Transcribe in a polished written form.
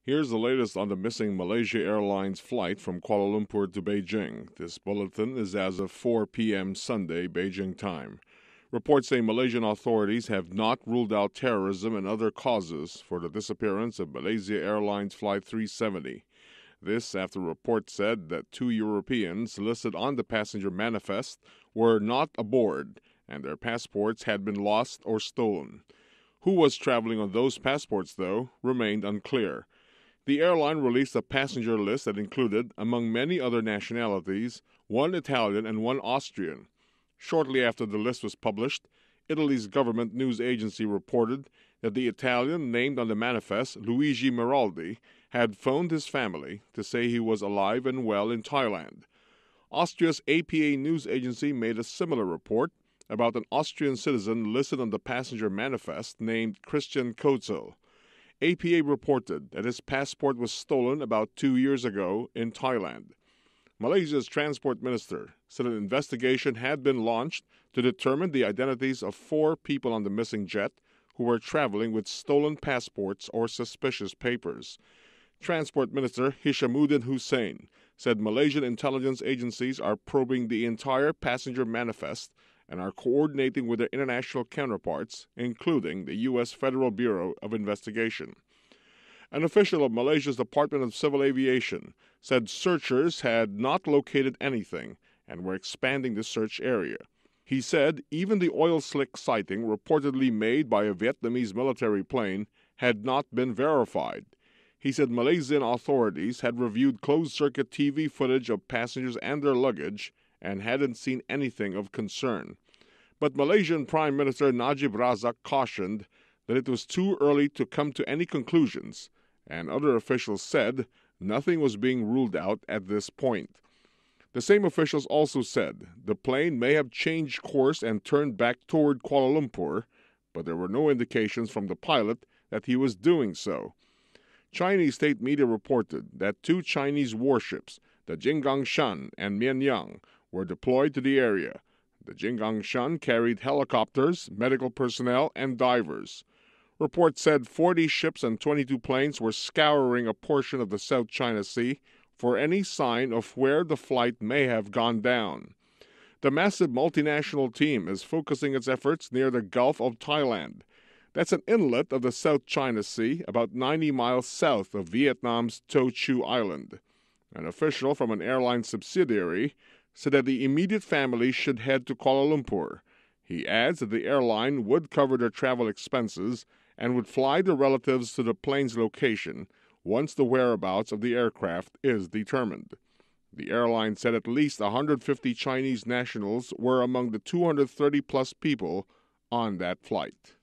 Here's the latest on the missing Malaysia Airlines flight from Kuala Lumpur to Beijing. This bulletin is as of 4 p.m. Sunday, Beijing time. Reports say Malaysian authorities have not ruled out terrorism and other causes for the disappearance of Malaysia Airlines Flight 370. This after reports said that 2 Europeans listed on the passenger manifest were not aboard and their passports had been lost or stolen. Who was traveling on those passports, though, remained unclear. The airline released a passenger list that included, among many other nationalities, one Italian and one Austrian. Shortly after the list was published, Italy's government news agency reported that the Italian named on the manifest, Luigi Meraldi, had phoned his family to say he was alive and well in Thailand. Austria's APA news agency made a similar report about an Austrian citizen listed on the passenger manifest named Christian Kotzel. APA reported that his passport was stolen about 2 years ago in Thailand. Malaysia's transport minister said an investigation had been launched to determine the identities of 4 people on the missing jet who were traveling with stolen passports or suspicious papers. Transport Minister Hishamuddin Hussein said Malaysian intelligence agencies are probing the entire passenger manifest and are coordinating with their international counterparts, including the U.S. Federal Bureau of Investigation. An official of Malaysia's Department of Civil Aviation said searchers had not located anything and were expanding the search area. He said even the oil slick sighting reportedly made by a Vietnamese military plane had not been verified. He said Malaysian authorities had reviewed closed-circuit TV footage of passengers and their luggage and hadn't seen anything of concern. But Malaysian Prime Minister Najib Razak cautioned that it was too early to come to any conclusions, and other officials said nothing was being ruled out at this point. The same officials also said the plane may have changed course and turned back toward Kuala Lumpur, but there were no indications from the pilot that he was doing so. Chinese state media reported that 2 Chinese warships, the Jinggangshan and Mianyang, were deployed to the area. The Jinggangshan carried helicopters, medical personnel, and divers. Reports said 40 ships and 22 planes were scouring a portion of the South China Sea for any sign of where the flight may have gone down. The massive multinational team is focusing its efforts near the Gulf of Thailand. That's an inlet of the South China Sea, about 90 miles south of Vietnam's To Chu Island. An official from an airline subsidiary said that the immediate family should head to Kuala Lumpur. He adds that the airline would cover their travel expenses and would fly the relatives to the plane's location once the whereabouts of the aircraft is determined. The airline said at least 150 Chinese nationals were among the 230-plus people on that flight.